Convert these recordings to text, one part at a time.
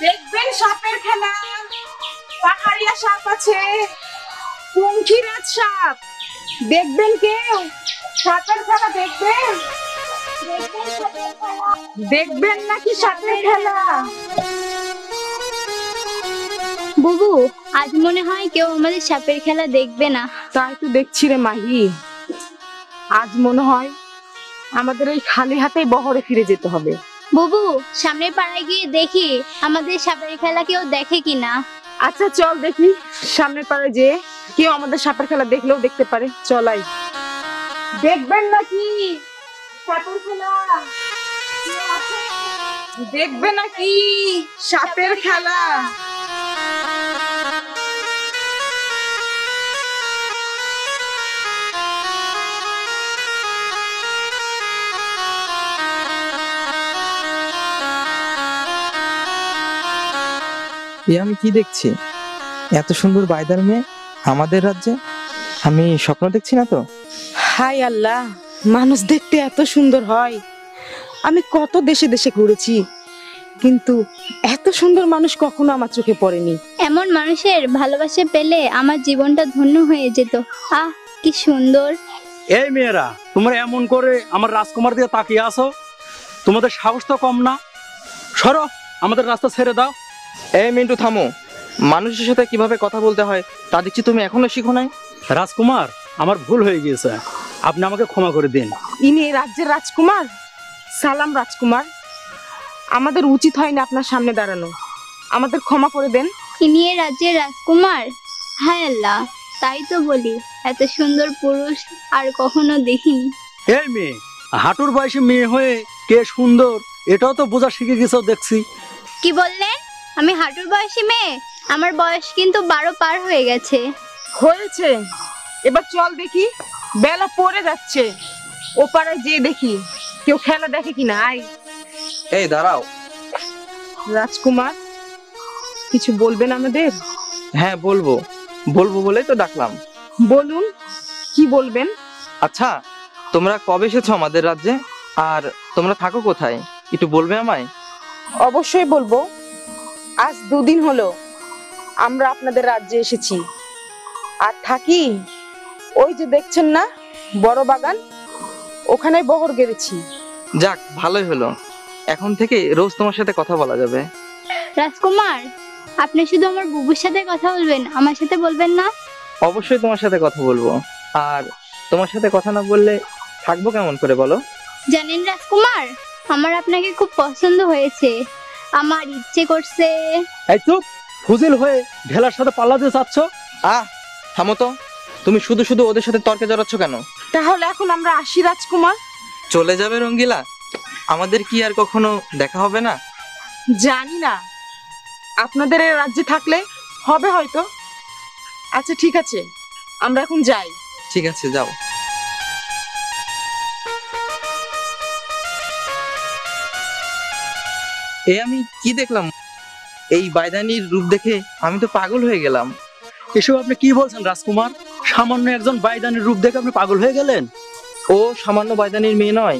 দেখবেন সাপের খেলা, পাহাড়িয়া সাপ আছে, পঙ্খিরাজ সাপ। দেখবেন কেউ সাপের খেলা? দেখবেন দেখবেন নাকি সাপের খেলা? বুবু, আজ মনে হয় কেউ আমাদের সাপের খেলা দেখবে না। তাই তো দেখছি রে মাহি, আজ মনে হয় আমাদের এই খালি হাতেই বহরে ফিরে যেতে হবে। বুবু, সামনের পাড়ায় গিয়ে দেখি আমাদের সাপের খেলা কেউ দেখে কিনা। আচ্ছা চল দেখি, সামনের পাড়ে যে কেউ আমাদের সাপের খেলা দেখলেও দেখতে পারে। চলাই, দেখবেন নাকি সাপের খেলা? দেখবে নাকি সাপের খেলা? এ আমি কি দেখছি? এত সুন্দর বায়দার মেয়ে আমাদের রাজ্যে, আমি স্বপ্ন দেখছি না তো? হায় আল্লাহ, মানুষ দেখতে এত সুন্দর হয়। আমি কত দেশে দেশে ঘুরেছি, কিন্তু এত সুন্দর মানুষ কখনো আমার চোখে পড়েনি। এমন মানুষের ভালোবাসা পেলে আমার জীবনটা ধন্য হয়ে যেত। আহ, কি সুন্দর! এই মেয়েরা, তোমরা এমন করে আমার রাজকুমার দিয়ে তাকিয়ে আসো, তোমাদের সাহস তো কম না? সরো, আমাদের রাস্তা ছেড়ে দাও। এই মিন্টু থামো, মানুষের সাথে কিভাবে কথা বলতে হয় তা দেখছি তুমি এখনো শিখো নাই। রাজকুমার, আমার ভুল হয়ে গিয়েছে, আপনি আমাকে ক্ষমা করে দিন। ইনি এই রাজ্যের রাজকুমার? সালাম রাজকুমার, আমাদের উচিত হয়নি আপনার সামনে দাঁড়ানো, আমাদের ক্ষমা করে দেন। ইনি এ রাজ্যের রাজকুমার? হায় আল্লাহ, তাই তো বলি, এত সুন্দর পুরুষ আর কখনো দেখিনি। এই মেয়ে, হাঁটুর বয়সী মেয়ে হয়ে কে সুন্দর এটাও তো বোঝা শিখে গেছো দেখছি। কি বললেন? আমি হাঁটুর বয়সী মেয়ে? আমার বয়স কিন্তু 12 পার হয়ে গেছে। হয়েছে, এবার চল দেখি, বেলা পড়ে যাচ্ছে, ও পাড়ায় যেয়ে দেখি কেউ খেলা দেখে কিনা। আয়। এই দাঁড়াও। রাজকুমার, কিছু বলবেন আমাদের? হ্যাঁ বলবো, বলবো বলেই তো ডাকলাম। বলুন, কি বলবেন? আচ্ছা, তোমরা কবে এসেছো আমাদের রাজ্যে, আর তোমরা থাকো কোথায়, একটু বলবে আমায়? অবশ্যই বলবো। আজ 2 দিন হলো আমরা আপনাদের রাজ্যে এসেছি, আর থাকি ওই যে দেখছেন না বড় বাগান, ওখানে বহর গেড়েছি। যাক, ভালোই হলো, এখন থেকে রোজ তোমার সাথে কথা বলা যাবে। রাজকুমার, আপনি শুধু আমার বুবুর সাথে কথা বলবেন, আমার সাথে বলবেন না? অবশ্যই তোমার সাথে কথা বলবো, আর তোমার সাথে কথা না বললে থাকবো কেমন করে বলো? জানেন রাজকুমার, আমার আপনাকে খুব পছন্দ হয়েছে। আমার ইচ্ছে করছে। এই চুপ, ফুজিল হয়ে ঢেলার সাথে পাল্লা দিয়ে চাচ্ছ? থামো তো, তুমি শুধু শুধু ওদের সাথে তর্কে জড়াচ্ছ কেন? তাহলে এখন আমরা আসি রাজকুমার। চলে যাবে রঙ্গিলা? আমাদের কি আর কখনো দেখা হবে না? জানি না, আপনাদের এই রাজ্যে থাকলে হবে হয়তো। আচ্ছা ঠিক আছে, আমরা এখন যাই। ঠিক আছে, যাও। আমি কি দেখলাম? এই বাইদানির রূপ দেখে আমি তো পাগল হয়ে গেলাম। এসব আপনি কি বলছেন রাজকুমার? সামান্য একজন বাইদানির রূপ দেখে আপনি পাগল হয়ে গেলেন? ও সামান্য বাইদানির মেয়ে নয়,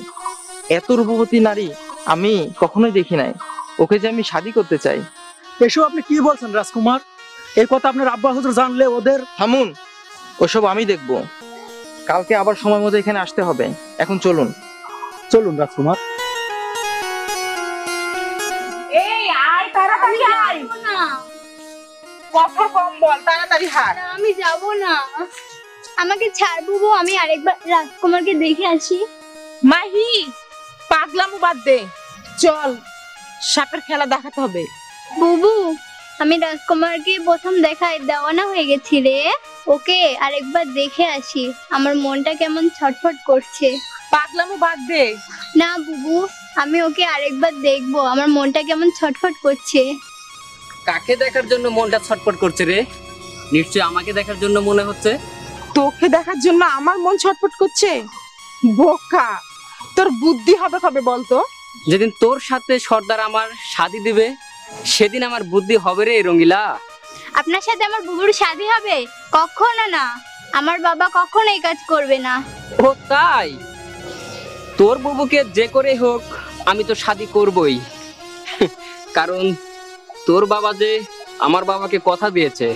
এত রূপবতী নারী আমি কখনোই দেখি নাই। ওকে যে আমি শাদী করতে চাই। এসব আপনি কি বলছেন রাজকুমার? এই কথা আপনার আব্বা হুজুর জানলে ওদের... থামুন, ওসব আমি দেখব। কালকে আবার সময় মতো এখানে আসতে হবে। এখন চলুন। চলুন রাজকুমার। এই আয়, তাড়াতাড়ি আয়, না, কথা কম বল, তাড়াতাড়ি হাঁট। আমি যাব না। আমাকে ছাড় বুবু, আমি আরেকবার রাজকুমারকে দেখে আসি। মাহি, পাগলামো বাদ দে, চল, সাপের খেলা দেখাতে হবে। বুবু, আমি রাজকুমারকে প্রথম দেখায় দেওয়ানা হয়ে গেছি রে। ওকে আরেকবার দেখে আসি, আমার মনটা কেমন ছটফট করছে। পাগলামো বাদ দে। না বুবু, আমি ওকে আরেকবার দেখবো, আমার মনটা কেমন ছটফট করছে। কাকে দেখার জন্য মনটা ছটফট করছে রে? নিশ্চয় আমাকে দেখার জন্য মনে হচ্ছে। তোকে দেখার জন্য আমার মন ছটফট করছে? বোকা, তোর বুদ্ধি হবে কবে বলতো? যেদিন তোর সাথে সর্দার আমার শাদি দিবে, সেদিন আমার বুদ্ধি হবে রে রঙ্গিলা। আপনার সাথে আমার বুবুর শাদী হবে? কখনো না, আমার বাবা কখনো এই কাজ করবে না। ও তাই? তোর বুবুকে যে করে হোক আমি তো শাদি করবই, কারণ তোর বাবা যে আমার বাবাকে কথা দিয়েছে।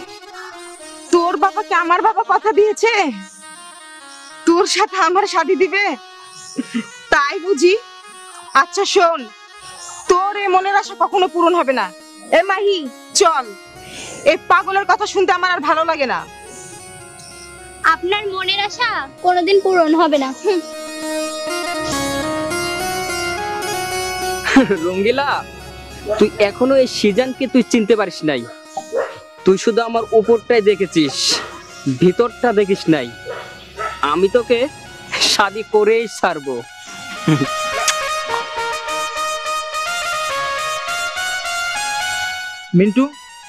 তোর বাবাকে আমার বাবা কথা দিয়েছে তোর সাথে আমার শাদি দিবে, তাই বুঝি? আচ্ছা শোন, তোর এ মনের আশা কখনো পূরণ হবে না। এ মাহি চল, এই পাগলের কথা শুনতে আমার আর ভালো লাগে না। আপনার মনের আশা কোনোদিন পূরণ হবে না। রঙ্গিলা, তুই এখনো এই সিজানকে তুই চিনতে পারিস নাই। তুই শুধু আমার উপরটাই দেখেছিস, ভিতরটা দেখিস নাই। আমি তোকে শাদি করেই ছাড়বো। মিন্টু,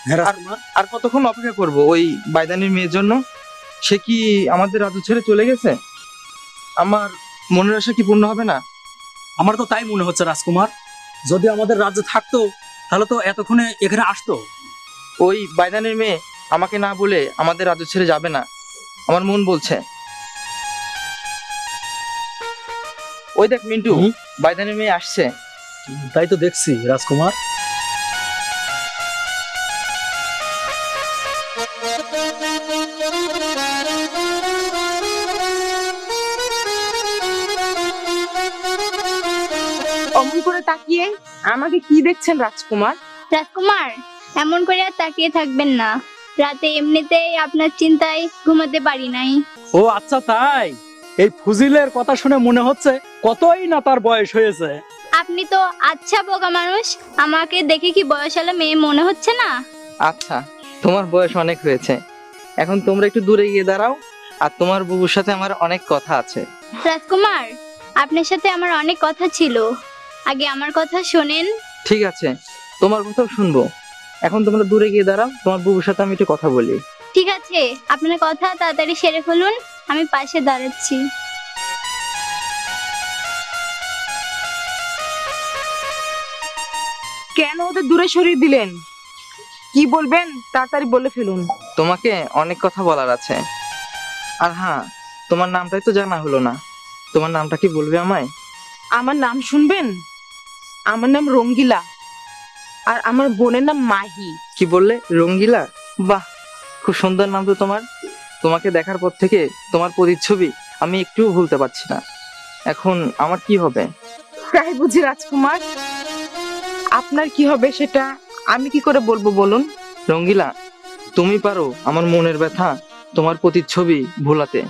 হ্যাঁ রাজকুমার। আর কতক্ষণ অপেক্ষা করব ওই বাইদানির মেয়ের জন্য? সে কি আমাদের রাজ্য ছেড়ে চলে গেছে? আমার মনের আশা কি পূর্ণ হবে না? আমার তো তাই মনে হচ্ছে রাজকুমার। যদি আমাদের রাজ্যে থাকতো তাহলে তো এতক্ষণে এখানে আসতো। ওই বাইদানির মেয়ে আমাকে না বলে আমাদের রাজ্য ছেড়ে যাবে না, আমার মন বলছে। ওই দেখ মিন্টু, হুম? বাইদানির মেয়ে আসছে। তাই তো দেখছি রাজকুমার। অমন করে তাকিয়ে আমাকে কি দেখছেন রাজকুমার? রাজকুমার, এমন করে আর তাকিয়ে থাকবেন না। রাতে এমনিতেই আপনার চিন্তায় ঘুমাতে পারি নাই। ও আচ্ছা তাই। এই ফুজিলের কথা শুনে মনে হচ্ছে কতই না তার বয়স হয়েছে। আপনি তো আচ্ছা বোকা মানুষ, আমাকে দেখে কি বয়সালা মেয়ে মনে হচ্ছে না? আচ্ছা, তোমার বয়স অনেক হয়েছে, এখন তোমরা একটু দূরে গিয়ে দাঁড়াও, আর তোমার বুবুর সাথে আমার অনেক কথা আছে। রাজকুমার, আপনার সাথে আমার অনেক কথা ছিল, আগে আমার কথা শোনেন। ঠিক আছে, তোমার কথাও শুনবো। এখন তোমরা দূরে গিয়ে দাঁড়াও, তোমার বুবুর সাথে আমি একটু কথা বলি। ঠিক আছে, আপনার কথা তাড়াতাড়ি সেরে ফেলুন, আমি পাশে দাঁড়াচ্ছি। কেন ওদের দূরে সরিয়ে দিলেন? কি বলবেন তাড়াতাড়ি বলে ফেলুন। তোমাকে অনেক কথা বলার আছে। আর হ্যাঁ, তোমার নামটাই তো জানা হলো না, তোমার নামটা কি বলবে আমায়? আমার নাম শুনবেন? আমার নাম রঙ্গিলা, আর আমার বোনের নাম মাহি। কি বললে? রঙ্গিলা? বাহ, খুব সুন্দর নাম তো তোমার। তোমাকে দেখার পর থেকে তোমার প্রতিচ্ছবি আমি একটুও ভুলতে পারছি না। এখন আমার কি হবে? তাই বুঝি রাজকুমার? আপনার কি হবে সেটা আমি কি করে বলবো বলুন? রঙ্গিলা, তুমি পারো আমার মনের ব্যথা, তোমার প্রতিচ্ছবি ভোলাতে।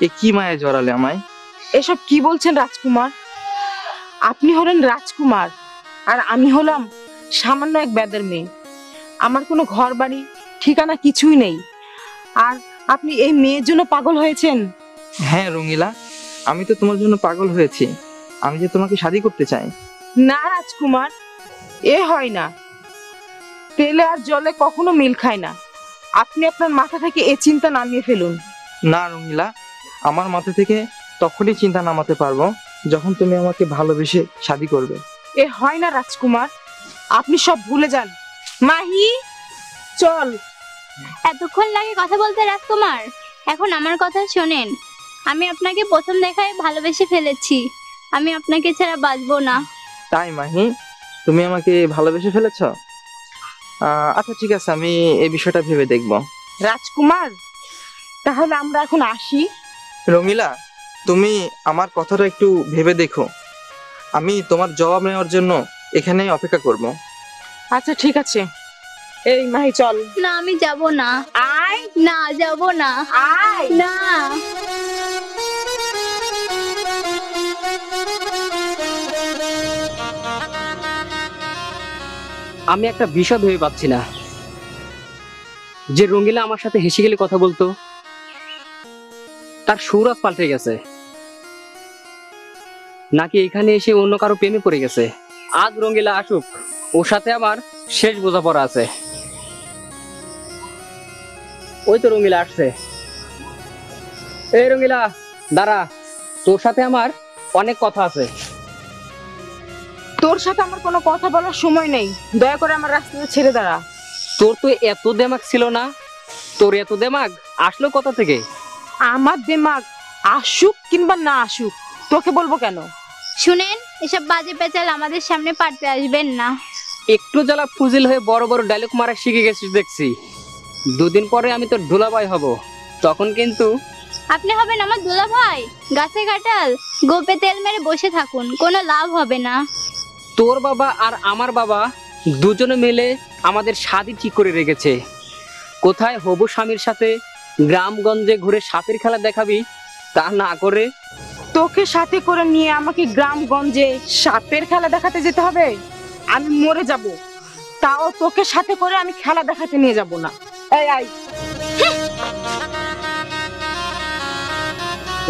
এ কি মায়া জড়ালে আমায়? এসব কি বলছেন রাজকুমার? আপনি হলেন রাজকুমার, আর আমি হলাম সামান্য এক বেদের মেয়ে। আমার কোনো ঘর বাড়ি ঠিকানা কিছুই নেই, আর আপনি এই মেয়ের জন্য পাগল হয়েছেন? হ্যাঁ রঙ্গিলা, আমি তো তোমার জন্য পাগল হয়েছি। আমি যে তোমাকে শাদী করতে চাই। না রাজকুমার, এ হয় না। তেলে আর জলে কখনো মিল খায় না। আপনি আপনার মাথা থেকে এ চিন্তা নামিয়ে ফেলুন। না রঙ্গিলা, আমার মাথা থেকে তখনই চিন্তা নামাতে পারবো যখন তুমি আমাকে ভালোবেসে শাদী করবে। এ হয় না রাজকুমার, আপনি সব ভুলে যান। মাহি চল। এতক্ষণ লাগে কথা বলতে রাজকুমার, এখন আমার কথা শোনেন। আমি আপনাকে প্রথম দেখায় ভালোবেসে ফেলেছি, আমি আপনাকে ছাড়া বাঁচবো না। তাই মাহি, তুমি আমাকে ভালোবেসে ফেলেছ? আচ্ছা ঠিক আছে, আমি এই বিষয়টা ভেবে দেখবো। রাজকুমার, তাহলে আমরা এখন আসি। রঙ্গিলা, তুমি আমার কথাটা একটু ভেবে দেখো। আমি তোমার জবাব নেওয়ার জন্য এখানেই অপেক্ষা করব। আচ্ছা ঠিক আছে, এই মাহি চল। না, আমি যাব না। আয় না, যাব না। আয়। না। আমি একটা বিষয় ভেবে পাচ্ছি না, যে রঙ্গিলা আমার সাথে হেসে গেলে কথা বলতো, তার সুর আজ পাল্টে গেছে, নাকি এখানে এসে অন্য কারো প্রেমে পড়ে গেছে। আজ রঙ্গিলা আসুক, ওর সাথে আমার শেষ বোঝাপড়া আছে। ওই তো রঙ্গিলা আসছে। এই রঙ্গিলা দাঁড়া, তোর সাথে আমার অনেক কথা আছে। তোর সাথে আমার কোনো কথা বলার সময় নেই, দয়া করে আমার রাস্তাটা ছেড়ে দাঁড়া। তোর তো এত দেমাগ ছিল না, তোর এত দেমাগ আসলো কোথা থেকে? আমার দিমাগ আসুক কিংবা না আসুক, তোকে বলবো কেন? শুনেন, এসব বাজে পেঁচাল আমাদের সামনে পারতে আসবেন না। একটু জ্বালা ফুজিল হয়ে বড় বড় ডায়লগ মারা শিখে গেছিস দেখছি। দুদিন পরে আমি তোর দুলাভাই হব, তখন কিন্তু আপনি হবেন আমার দুলাভাই? গাছে কাঁঠাল, গোপে তেল মেরে বসে থাকুন, কোনো লাভ হবে না। তোর বাবা আর আমার বাবা দুজনে মিলে আমাদের শাদি ঠিক করে রেখেছে। কোথায় হবু স্বামীর সাথে গ্রামগঞ্জে ঘুরে সাপের খেলা দেখাবি, তা না করে তোকে সাথে করে নিয়ে আমাকে গ্রামগঞ্জে সাপের খেলা দেখাতে যেতে হবে? আমি মরে যাব, তাও তোকে সাথে করে আমি খেলা দেখাতে নিয়ে যাব না। এই আই,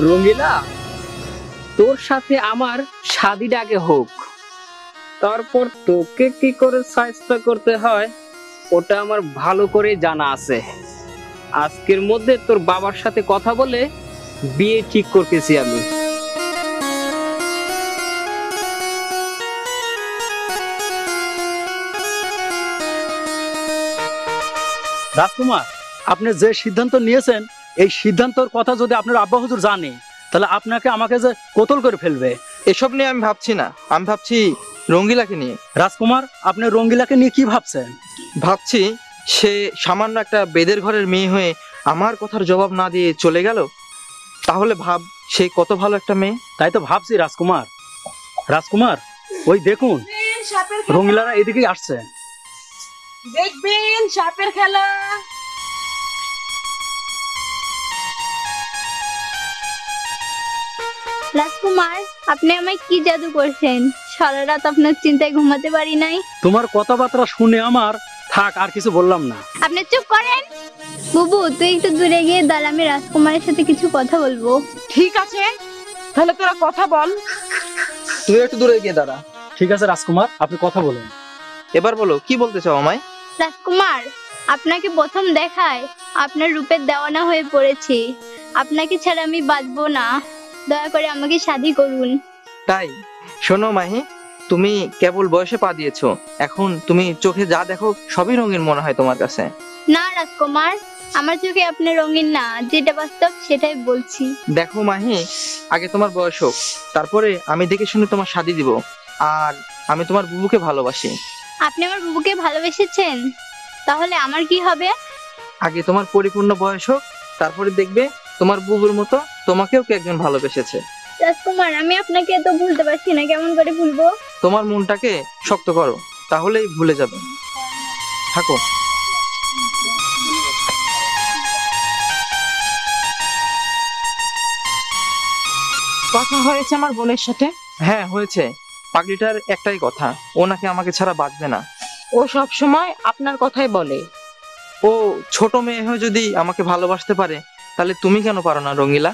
রঙ্গিলা, তোর সাথে আমার শাদিটা আগে হোক, তারপর তোকে কি করে সাহায্য করতে হয় ওটা আমার ভালো করে জানা আছে। আজকের মধ্যে তোর বাবার সাথে কথা বলে বিয়ে ঠিক করতেছি আমি। রাজকুমার, আপনি যে সিদ্ধান্ত নিয়েছেন এই সিদ্ধান্তর কথা যদি আপনার আব্বা হুজুর জানে, তাহলে আপনাকে আমাকে যে কোতল করে ফেলবে। এসব নিয়ে আমি ভাবছি না, আমি ভাবছি রঙ্গিলাকে নিয়ে। রাজকুমার, আপনি রঙ্গিলাকে নিয়ে কি ভাবছেন? ভাবছি সে সামান্য একটা বেদের ঘরের মেয়ে হয়ে আমার কথার জবাব না দিয়ে চলে গেল, তাহলে ভাব সে কত ভালো একটা মেয়ে। তাই তো ভাবছি রাজকুমার। রাজকুমার, ওই দেখুন রঙ্গিলারা এদিকেই আসছে। দেখবেন সাপের খেলা। রাজকুমার, আপনি আমায় কি জাদু করছেন? সারা রাত আপনার চিন্তায় ঘুমাতে পারি নাই। তোমার কথাবার্তা শুনে আমার থাক, আর কিছু বললাম না। আপনি চুপ করেন। বুবু, তুই একটু দূরে গিয়ে দাঁড়া, আমি রাজকুমারের সাথে কিছু কথা বলবো। ঠিক আছে, তাহলে তোরা কথা বল। তুই একটু দূরে গিয়ে দাঁড়া। ঠিক আছে রাজকুমার, আপনি কথা বলুন। এবার বলো কি বলতে চাও আমায়? রাজকুমার, আপনাকে প্রথম দেখায় আপনার রূপের দেওয়ানা হয়ে পড়েছি। আপনাকে ছাড়া আমি বাঁচবো না, দয়া করে আমাকে শাদী করুন। তাই? শোনো মাহি, তুমি কেবল বয়সে পা দিয়েছো, এখন তুমি চোখে যা দেখো সবই রঙিন মনে হয় তোমার কাছে। না রাজকুমার, আমার চোখে আপনি রঙিন না, যেটা বাস্তব সেটাই বলছি। দেখো মাহি, আগে তোমার বয়স হোক, তারপরে আমি দেখে শুনে তোমার শাদী দিব। আর আমি তোমার বুবুকে ভালোবাসি। আপনি আমার বুবুকে ভালোবেসেছেন, তাহলে আমার কি হবে? আগে তোমার পরিপূর্ণ বয়স হোক, তারপরে দেখবে তোমার বুবুর মতো তোমাকেও কে একজন ভালোবেসেছে। রাজকুমার, আমি আপনাকে এত ভুলতে পারছি না, কেমন করে ভুলবো? তোমার মনটাকে শক্ত করো, তাহলেই ভুলে যাবে। থাকো। কথা হয়েছে আমার বোনের সাথে। হ্যাঁ হয়েছে, পাগলিটার একটাই কথা, ও নাকি আমাকে ছাড়া বাঁচবে না। ও সব সময় আপনার কথাই বলে। ও ছোট মেয়ে হয়ে যদি আমাকে ভালোবাসতে পারে, তাহলে তুমি কেন পারো না রঙ্গিলা?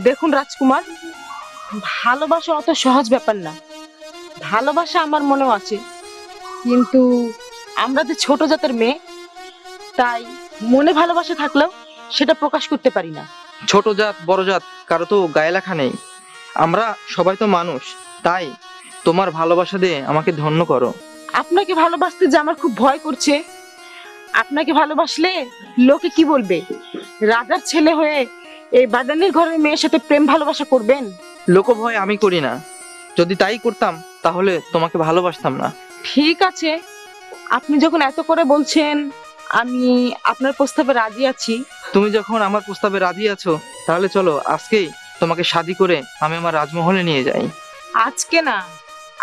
দেখুন রাজকুমার, ভালোবাসা অত সহজ ব্যাপার না। ভালোবাসা আমার মনেও আছে, কিন্তু আমরা যে ছোট জাতের মেয়ে, তাই মনে ভালোবাসা থাকলেও সেটা প্রকাশ করতে পারি না। ছোট জাত বড় জাত কারো তো গায়ে লেখা নেই, আমরা সবাই তো মানুষ। তাই তোমার ভালোবাসা দিয়ে আমাকে ধন্য করো। আপনাকে ভালোবাসতে যে আমার খুব ভয় করছে। আপনাকে ভালোবাসলে লোকে কি বলবে? রাজার ছেলে হয়ে এই বাদানির ঘরের মেয়ের সাথে প্রেম ভালোবাসা করবেন? লোকভয় আমি করি না, যদি তাই করতাম তাহলে তোমাকে ভালোবাসতাম না। ঠিক আছে, আপনি যখন এত করে বলছেন, আমি আপনার প্রস্তাবে রাজি আছি। তুমি যখন আমার প্রস্তাবে রাজি আছো, তাহলে চলো আজকেই তোমাকে শাদী করে আমি আমার রাজমহলে নিয়ে যাই। আজকে না,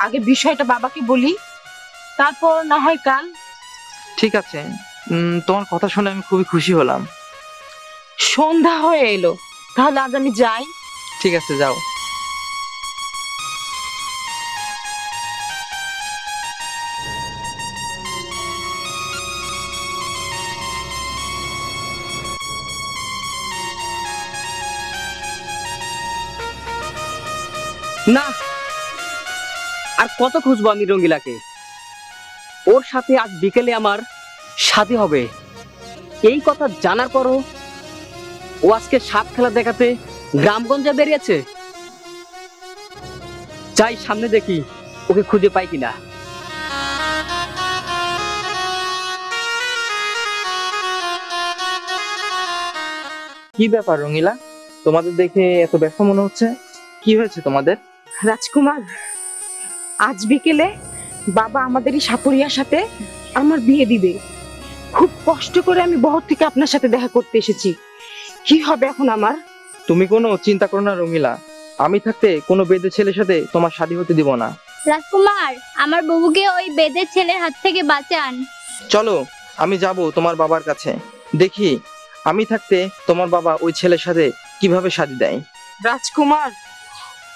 আগে বিষয়টা বাবাকে বলি, তারপর না হয় কাল। ঠিক আছে, তোমার কথা শুনে আমি খুবই খুশি হলাম। সন্ধ্যা হয়ে এলো, তাহলে আজ আমি যাই। ঠিক আছে, যাও। না, আর কত খুঁজবো আমি রঙ্গিলাকে? ওর সাথে আজ বিকেলে আমার শাদী হবে, এই কথা জানার পরও ও আজকে সাপ খেলা দেখাতে গ্রামগঞ্জে বেরিয়েছে। যাই সামনে দেখি ওকে খুঁজে পাই কিনা। কি ব্যাপার রঙ্গিলা, তোমাদের দেখে এত ব্যস্ত মনে হচ্ছে, কি হয়েছে তোমাদের? রাজকুমার, আজ বিকেলে বাবা আমাদের এই সাপুরিয়ার সাথে আমার বিয়ে দিবে। খুব কষ্ট করে আমি বহর থেকে আপনার সাথে দেখা করতে এসেছি। কি হবে এখন আমার? তুমি কোনো চিন্তা করো না রঙিলা, আমি থাকতে কোনো বেদে ছেলের সাথে তোমার শাদী হতে দিব না। রাজকুমার, আমার বাবুকে ওই বেদের ছেলের হাত থেকে বাঁচান। চলো আমি যাব তোমার বাবার কাছে, দেখি আমি থাকতে তোমার বাবা ওই ছেলের সাথে কিভাবে শাদী দেয়। রাজকুমার,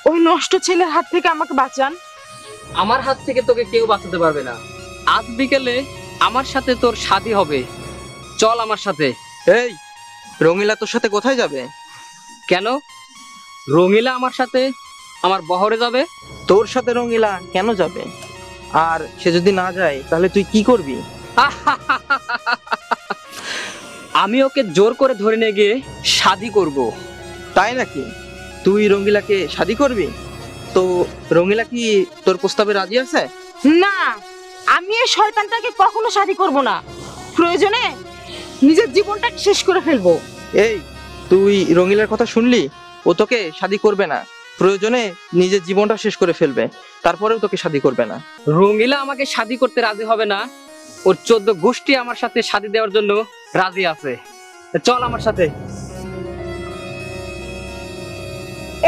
ওই নষ্ট ছেলের হাত থেকে আমাকে বাঁচান। আমার হাত থেকে তোকে কেউ বাঁচাতে পারবে না। আজ বিকেলে আমার সাথে তোর শাদী হবে, চল আমার সাথে। এই রঙিলা তোর সাথে কোথায় যাবে? কেন? রঙিলা আমার সাথে আমার বহরে যাবে। তোর সাথে রঙিলা কেন যাবে? আর সে যদি না যায় তাহলে তুই কি করবি? আমি ওকে জোর করে ধরে নিয়ে গিয়ে শাদী করব। তাই নাকি? তুই রঙিলাকে শাদী করবি? তো রঙিলা কি তোর প্রস্তাবে রাজি আছে? না, আমি এই শয়তানটাকে কখনো শাদী করব না। প্রয়োজনে নিজের জীবনটাকে শেষ করে ফেলবো। এই তুই রঙিলার কথা শুনলি? ও তোকে শাদী করবে না, প্রয়োজনে নিজের জীবনটা শেষ করে ফেলবে, তারপরেও তোকে শাদী করবে না। রঙিলা আমাকে শাদী করতে রাজি হবে না, ওর 14 গোষ্ঠী আমার সাথে শাদী দেওয়ার জন্য রাজি আছে। চল আমার সাথে।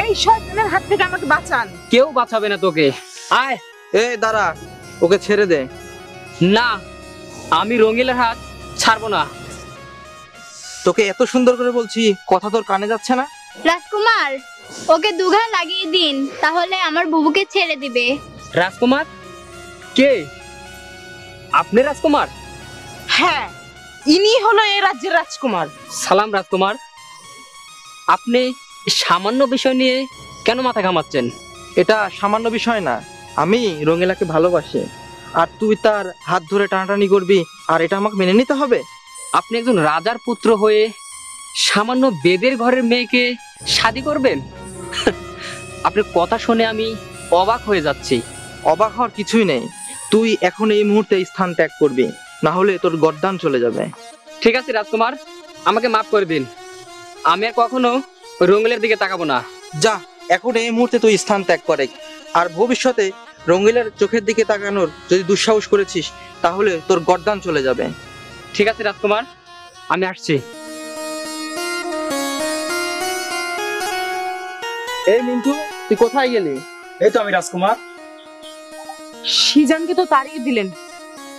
এই শয়তানের হাত থেকে আমাকে বাঁচান। কেউ বাঁচাবে না তোকে, আয়। এই দাঁড়া, ওকে ছেড়ে দে। না, আমি রঙিলার হাত ছাড়বো না। তোকে এত সুন্দর করে বলছি, কথা তোর কানে যাচ্ছে না? রাজকুমার, ওকে দুঘা লাগিয়ে দিন, তাহলে আমার বুবুকে ছেড়ে দিবে। রাজকুমার? কে আপনি? রাজকুমার? হ্যাঁ, ইনি হলো এই রাজ্যের রাজকুমার। সালাম রাজকুমার। আপনি সামান্য বিষয় নিয়ে কেন মাথা ঘামাচ্ছেন? এটা সামান্য বিষয় না, আমি রঙিলাকে ভালোবাসি, আর তুই তার হাত ধরে টানাটানি করবি, আর এটা আমাকে মেনে নিতে হবে? আপনি একজন রাজার পুত্র হয়ে সামান্য বেদের ঘরের মেয়েকে শাদী করবেন? আপনার কথা শুনে আমি অবাক হয়ে যাচ্ছি। অবাক হওয়ার কিছুই নেই, তুই এখন এই মুহূর্তে স্থান ত্যাগ করবি, না হলে তোর গর্দান চলে যাবে। ঠিক আছে রাজকুমার, আমাকে মাফ করে দিন। আমি আর কখনো রঙিলার দিকে তাকাবো না। যা, এখন এই মুহূর্তে তুই স্থান ত্যাগ করে, আর ভবিষ্যতে রঙিলার চোখের দিকে তাকানোর যদি দুঃসাহস করেছিস তাহলে তোর গর্দান চলে যাবে। ঠিক আছে রাজকুমার, আমি আসছি। এই মিন্টু, তুই কোথায় গেলি? এই তো আমি রাজকুমার। সিজানকে তো তাড়িয়ে দিলেন,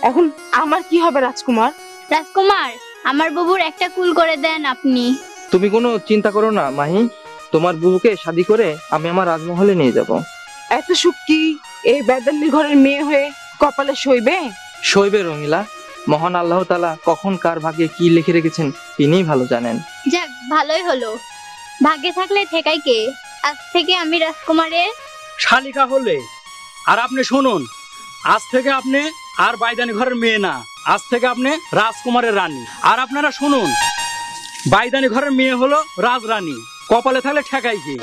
এখন আমার কি হবে রাজকুমার? রাজকুমার, আমার বুবুর একটা কুল করে দেন আপনি। তুমি কোনো চিন্তা করো না মাহি, তোমার বুবুকে শাদী করে আমি আমার রাজমহলে নিয়ে যাব। এত সুখ কি এই বেদাল্লির ঘরের মেয়ে হয়ে কপালে সইবে? সইবে রঙিলা, মহান আল্লাহ তাআলা কখন কার ভাগ্যে কি লিখে রেখেছেন তিনিই ভালো জানেন। যাক, ভালোই হলো। ভাগ্যে থাকলে ঠেকাই কে? আজ থেকে আমি রাজকুমারের শালিকা হলে। আর আপনি শুনুন, আজ থেকে আপনি আর বাইদানি ঘরের মেয়ে না, আজ থেকে আপনি রাজকুমারের রানী। আর আপনারা শুনুন, বাইদানি ঘরের মেয়ে হলো রাজরানী, কপালে থাকলে ঠেকাই কি।